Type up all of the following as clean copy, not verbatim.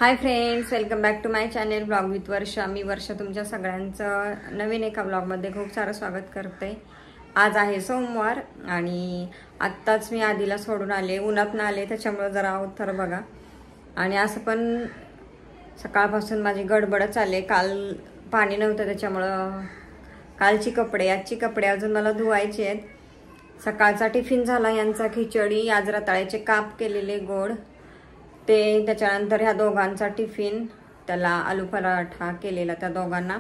High friends, welcome back to my channel blog with Varsha. मी वर्षा तुमच्या सगळ्यांचं नवीन एका ब्लॉगमध्ये खूप सारं स्वागत करते। आज आहे सोमवार आणि आत्ताच मी आधीला सोडून आले, उन्हातनं आले, त्याच्यामुळे जरा उत्तर बघा। आणि असं पण सकाळपासून माझी गडबड चालली। काल पाणी नव्हतं त्याच्यामुळं कालची कपडे, आजची कपडे अजून मला धुवायचे आहेत। सकाळचा टिफिन झाला यांचा खिचडी, आज रताळ्याचे काप केलेले गोड ते, त्याच्यानंतर ह्या दोघांचा टिफिन, त्याला आलू पराठा केलेला त्या दोघांना।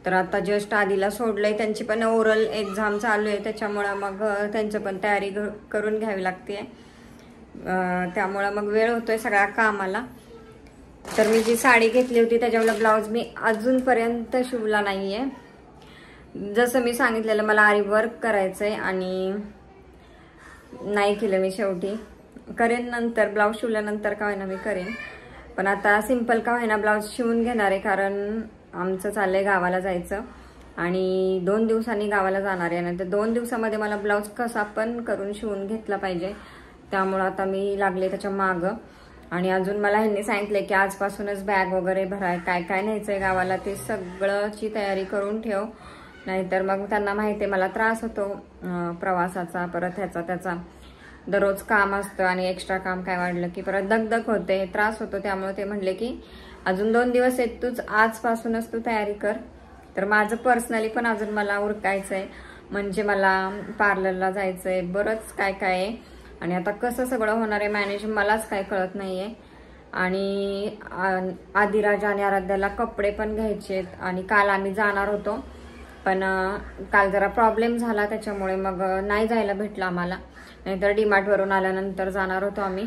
तर आता जस्ट आधीला सोडलंय, त्यांची पण ओरल एक्झाम चालू आहे त्याच्यामुळं मग त्यांचं पण तयारी करून घ्यावी लागते, त्यामुळं मग वेळ होतोय सगळ्या कामाला। तर मी जी साडी घेतली होती त्याच्यावर ब्लाऊज मी अजूनपर्यंत शिवला नाहीये। जसं मी सांगितलेलं मला आरी वर्क करायचंय आणि नाही केलं मी, शेवटी करेन नंतर, ब्लाऊज शिवल्यानंतर का होईना मी करेन, पण आता सिंपल का होईना ब्लाऊज शिवून घेणार आहे, कारण आमचं चाललंय गावाला जायचं आणि 2 दिवसांनी गावाला जाणार आहे। आणि 2 दिवसामध्ये मला ब्लाऊज कसा पण करून शिवून घेतला पाहिजे, त्यामुळं आता मी लागले त्याच्या मागं। आणि अजून मला ह्यांनी सांगितलंय की आजपासूनच बॅग वगैरे भराय, काय काय न्यायचंय गावाला ते सगळंची तयारी करून ठेव, नाहीतर मग त्यांना माहिती आहे मला त्रास होतो प्रवासाचा, परत ह्याचा त्याचा दररोज काम असतं आणि एक्स्ट्रा काम काय वाढलं की परत दगदग होते, त्रास होतो। त्यामुळे ते म्हणले की अजून 2 दिवस आहेत, तूच आजपासूनच तू तयारी कर। तर माझं पर्सनली पण अजून मला उरकायचंय, म्हणजे मला पार्लरला जायचंय, बरंच काय काय आहे। आणि आता कसं सगळं होणार आहे मॅनेज मलाच काय कळत नाहीये। आणि आदिराज आणि आराध्याला कपडे पण घ्यायचेत आणि काल आम्ही जाणार होतो, पण काल जरा प्रॉब्लेम झाला त्याच्यामुळे मग नाही जायला भेटलं आम्हाला, नाहीतर डीमार्ट वरून आल्यानंतर जाणार होतो आम्ही,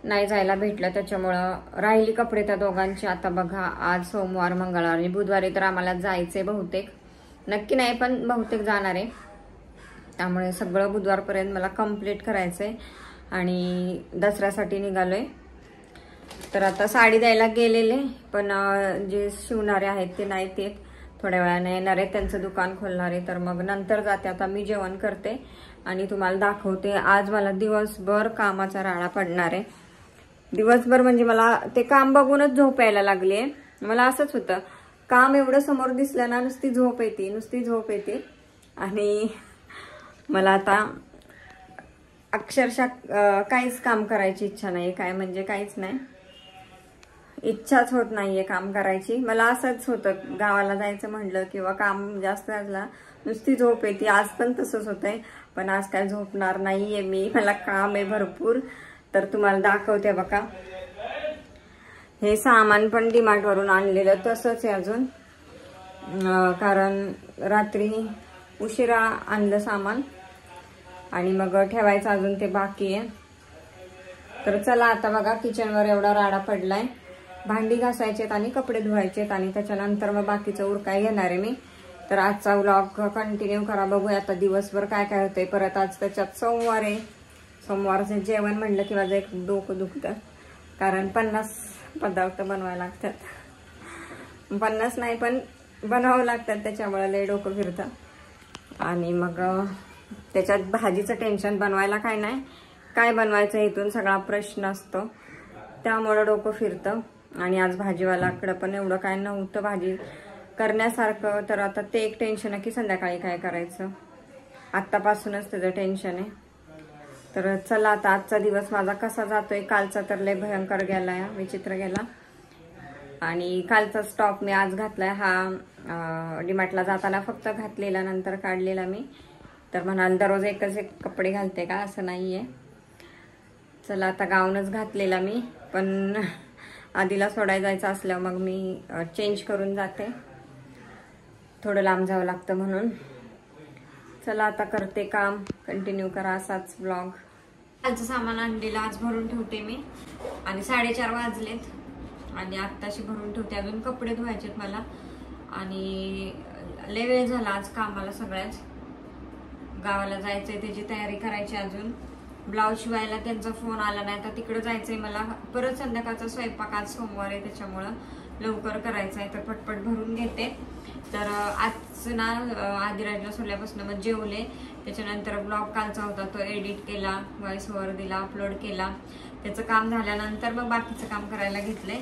नाही जायला भेटलं त्याच्यामुळं राहिली कपडे त्या दोघांची। आता बघा आज सोमवार, मंगळवार आणि बुधवारी तर आम्हाला जायचंय बहुतेक, नक्की नाही पण बहुतेक जाणार आहे, त्यामुळे सगळं बुधवारपर्यंत मला कंप्लीट करायचंय आणि दसऱ्यासाठी निघालोय। तर आता साडी द्यायला गेलेले, पण जे शिवणारे आहेत ते नाही, ते थोड्या वेळाने येणार आहे, त्यांचं दुकान खोलणार आहे, तर मग नंतर जाते। आता मी जेवण करते आणि तुम्हाला दाखवते। आज मला दिवसभर कामाचा राडा पडणार आहे, दिवसभर म्हणजे मला ते काम बघूनच झोप यायला लागली आहे। मला असंच होतं, काम एवढं समोर दिसलं ना नुसती झोप येते आणि मला आता अक्षरशः काहीच काम करायची इच्छा नाही, काय म्हणजे काहीच नाही, इच्छाच होत नाहीये काम करायची। मला असंच होतं गावाला जायचं म्हटलं किंवा काम जास्त असला नुसती झोप येते, आज पण तसंच होतंय, पण आज काय झोपणार नाहीये मी, मला काम आहे भरपूर। तर तुम्हाला दाखवते बघा, हे सामान पण डीमार्ट वरून आणलेलं तसंच आहे अजून, कारण रात्री उशिरा आणलं सामान आणि मग ठेवायचं अजून ते बाकी आहे। तर चला आता बघा, किचनवर एवढा राडा पडलाय, भांडी घासायचेत आणि कपडे धुवायचेत आणि त्याच्यानंतर मग बाकीचं उरकाय घेणार आहे मी। तर आजचा व्लॉग कंटिन्यू करा, बघूया आता दिवसभर काय काय होतंय। परत आज त्याच्यात सोमवार आहे, सोमवारचं जेवण म्हणलं की माझं एक डोकं दुखतं, कारण 50 पदार्थ बनवायला लागतात, 50 नाही पण बनवावं लागतात, त्याच्यामुळे लय डोकं फिरतं। आणि मग त्याच्यात भाजीचं टेन्शन, बनवायला काय नाही, काय बनवायचं इथून सगळा प्रश्न असतो, त्यामुळे डोकं फिरतं। आणि आज भाजीवाल्याकडे पण एवढं काय नव्हतं भाजी करण्यासारखं, तर आता ते एक टेन्शन आहे की संध्याकाळी काय करायचं, आत्तापासूनच त्याचं टेन्शन आहे। तर चला आता आजचा दिवस माझा कसा जातोय, कालचा तर लय भयंकर गेलाय, विचित्र गेला। आणि कालचा स्टॉक मी आज घातलाय, हा डीमार्टला जाताना फक्त घातलेला, नंतर काढलेला मी। तर म्हणाल दररोज एकच एक कपडे घालते का, असं नाहीये। चला आता गाऊनच घातलेला मी, पण आधीला सोडायला जायचं असल्यावर मग मी चेंज करून जाते, थोडं लांब जावं लागतं म्हणून। चला आता करते काम, कंटिन्यू करा असाच ब्लॉग। कालचं सामान आणलेलं आज भरून ठेवते मी आणि 4:30 वाजलेत आणि आत्ताशी भरून ठेवते, अजून कपडे धुवायचेत मला आणि लय वेळ झाला आज कामाला, सगळ्याच गावाला जायचंय त्याची तयारी करायची, अजून ब्लाऊज शिवायला त्यांचा फोन आला नाही, तर तिकडे जायचंय मला, परत संध्याकाळचा स्वयंपाक, आज सोमवार आहे त्याच्यामुळं लवकर करायचं आहे, तर पटपट भरून घेते। तर आज ना आदिराजला सोडल्यापासून मग जेवले, त्याच्यानंतर ब्लॉग कालचा होता तो एडिट केला, व्हॉइस ओव्हर दिला, अपलोड केला, त्याचं काम झाल्यानंतर मग बाकीचं काम करायला घेतलंय.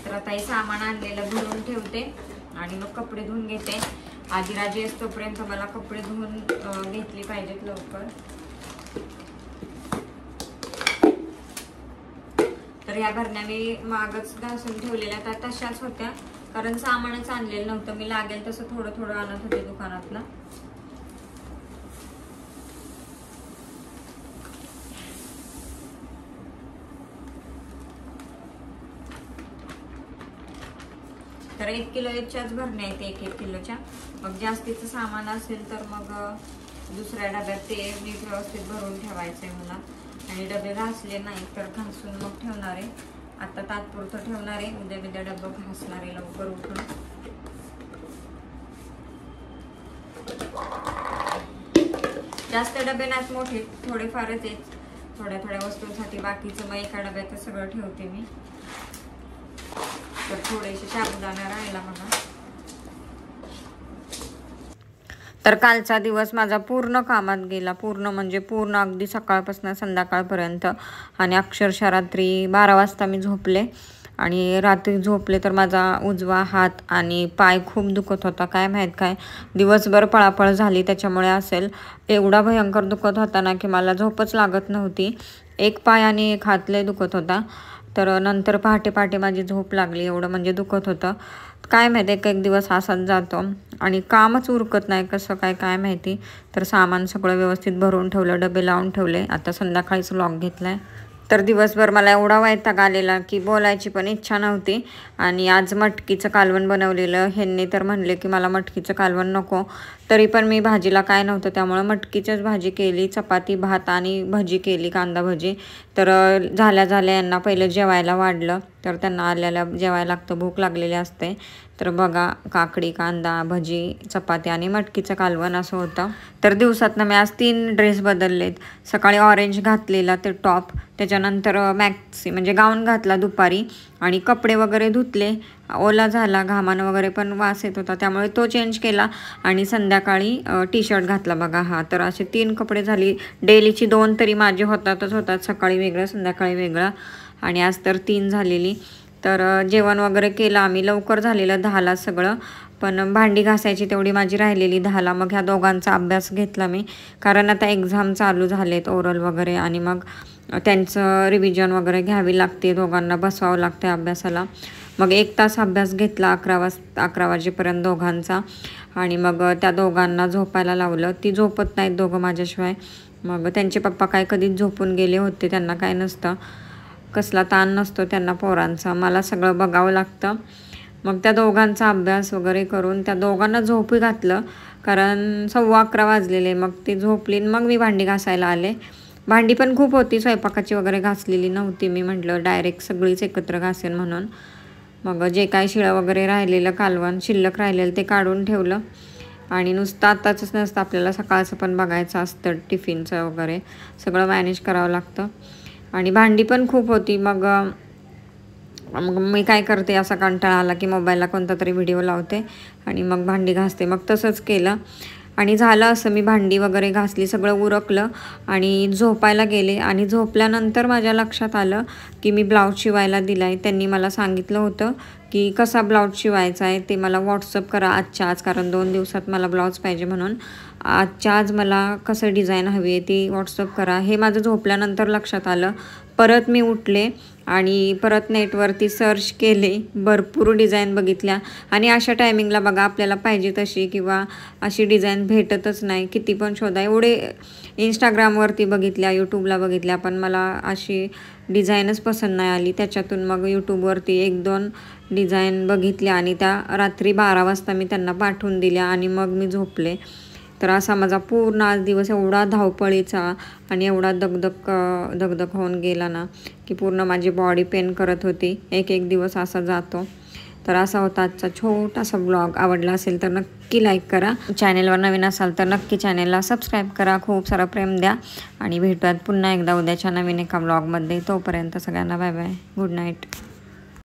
तर आता हे सामान आणलेलं भरून ठेवते आणि मग कपडे धुवून घेते. आधी राजी असतोपर्यंत मला कपडे धुवून घेतली पाहिजेत लवकर. तर ह्या भरण्या मी मागच घासून ठेवलेल्या त्या तशाच होत्या, कारण सामानच आणलेलं नव्हतं. मी लागेल तसं थोडं थोडं आणत होते दुकानातलं. तर 1 किलोच्याच भरण्या आहेत, 1-1 किलोच्या. मग जास्तीचं सामान असेल तर मग दुसऱ्या डब्यात ते नीट व्यवस्थित भरून ठेवायचंय मला. आणि डबे घासले नाही तर घासून मग ठेवणार आहे. आता तात्पुरतं ठेवणार आहे, उद्या डबं घासणार आहे लवकर उठून. जास्त डबे नाहीत, मोठे थोडेफारच आहेत, थोड्या थोड्या वस्तूंसाठी. बाकीचं मग एका डब्यात सगळं ठेवते मी. तर थोडेसे साबुदाणा राहिला बघा. तर कालचा दिवस माझा पूर्ण कामात गेला, पूर्ण म्हणजे पूर्ण, अगदी सकाळपासून संध्याकाळपर्यंत. आणि अक्षरशः रात्री 12 वाजता मी झोपले. आणि रात्री झोपले तर माझा उजवा हात आणि पाय खूप दुखत होता. काय माहीत काय दिवसभर पळापळ झाली त्याच्यामुळे असेल. एवढा भयंकर दुखत होता ना की मला झोपच लागत नव्हती. एक पाय आणि एक हात लय दुखत होता. तर नंतर पहाटे माझी झोप लागली, एवढं म्हणजे दुखत होतं. काय माहिती एक दिवस असाच जातो आणि कामच उरकत नाही कसं काय माहिती. तर सामान सगळं व्यवस्थित भरून ठेवलं, डबे लावून ठेवले. आता संध्याकाळीच व्लॉग घेतलाय. तर दिवसभर मला एवढा वैताग आलेला की बोलायची पण इच्छा नव्हती. आणि आज मटकीचं कालवण बनवलेलं. ह्यांनी तर म्हणले की मला मटकीचं कालवण नको, तरी पण मी भाजीला काय नव्हतं त्यामुळं मटकीचीच भाजी केली. चपाती, भात आणि भजी केली, कांदा भजी. तर झाल्या यांना पहिलं जेवायला वाढलं. तर त्यांना आल्याला जेवायला लागतं, भूक लागलेली असते. तर बघा, काकडी, कांदा, भजी, चपाती आणि मटकीचं कालवण असं होतं. तर दिवसातनं मी आज 3 ड्रेस बदललेत. सकाळी ऑरेंज घातलेला ते टॉप, त्याच्यानंतर मॅक्सी म्हणजे गाऊन घातला दुपारी. आणि कपडे वगैरे धुतले, ओला झाला, घामानं वगैरे पण वास येत होता त्यामुळे तो चेंज केला. आणि संध्याकाळी टी-शर्ट घातला बघा हा. तर असे 3 कपडे झाली. डेलीची 2 तरी माझे होतात, सकाळी वेगळं संध्याकाळी वेगळं. आणि आज तर 3 झालेली. तर जेवण वगैरे केलं आम्ही, लवकर झालेलं 10ला सगळं. पण भांडी घासायची तेवढी माझी राहिलेली 10ला. मग ह्या दोघांचा अभ्यास घेतला मी, कारण आता एक्झाम चालू झालेत, ओरल वगैरे. आणि मग त्यांचं रिव्हिजन वगैरे घ्यावी लागते, दोघांना बसवावं लागते अभ्यासाला. मग 1 तास अभ्यास घेतला 11 वाजेपर्यंत दोघांचा. आणि मग त्या दोघांना झोपायला लावलं. ती झोपत नाहीत दोघं माझ्याशिवाय. मग त्यांचे पप्पा काय कधीच झोपून गेले होते, त्यांना काय नसतं, कसला ताण नसतो त्यांना पोरांचा. मला सगळं बघावं लागतं. मग त्या दोघांचा अभ्यास वगैरे करून त्या दोघांना झोपी घातलं, कारण 11:15 वाजलेले. मग ती झोपली, मग मी भांडी घासायला आले. भांडी पण खूप होती, स्वयंपाकाची वगैरे घासलेली नव्हती. मी म्हटलं डायरेक्ट सगळीच एकत्र घासेन म्हणून. मग जे काय शिळं वगैरे राहिलेलं कालवण शिल्लक राहिलेलं ते काढून ठेवलं. आणि नुसतं आत्ताच नसतं, आपल्याला सकाळचं पण बघायचं असतं, टिफिनचं वगैरे सगळं मॅनेज करावं लागतं. आणि भांडी पण खूप होती. मग मी काय करते, असा कंटाळा आला की मोबाईलला कोणता तरी व्हिडिओ लावते आणि मग भांडी घासते. मग तसंच केलं आणि झालं असं. मी भांडी वगैरे घासली, सगळं उरकलं आणि झोपायला गेले. आणि झोपल्यानंतर माझ्या लक्षात आलं की मी ब्लाऊज शिवायला दिला आहे. त्यांनी मला सांगितलं होतं की कसा ब्लाऊज शिवायचा आहे ते मला व्हॉट्सअप करा आजच्या आज, कारण 2 दिवसात मला ब्लाऊज पाहिजे म्हणून. आजच्या आज मला कसं डिझाईन हवी आहे ती व्हॉट्सअप करा. हे माझं झोपल्यानंतर लक्षात आलं. परत मी उठले आणि परत नेटवरती सर्च केले, भरपूर डिझाईन बघितल्या. आणि अशा टायमिंगला बघा आपल्याला पाहिजे तशी किंवा अशी डिझाईन भेटतच नाही, किती पण शोधा. एवढे इंस्टाग्रामवरती बघितल्या, यूट्यूबला बघितल्या, पण मला अशी डिझाईनच पसंत नाही आली. त्याच्यातून मग यूट्यूबवरती 1-2 डिझाईन बघितल्या आणि त्या रात्री 12 वाजता मी त्यांना पाठवून दिल्या आणि मग मी झोपले. तर असा माझा पूर्ण आज दिवस एवढा धावपळीचा आणि एवढा दगदग होऊन गेला ना की पूर्ण माझी बॉडी पेन करत होती. एक दिवस असा जातो. तर असा होता आजचा छोटासा ब्लॉग. आवडला असेल तर नक्की लाईक करा. चॅनेलवर नवीन असाल तर नक्की चॅनेलला सबस्क्राईब करा. खूप सारा प्रेम द्या आणि भेटूयात पुन्हा एकदा उद्याच्या नवीन एका ब्लॉगमध्ये. तोपर्यंत सगळ्यांना बाय बाय, गुड नाईट.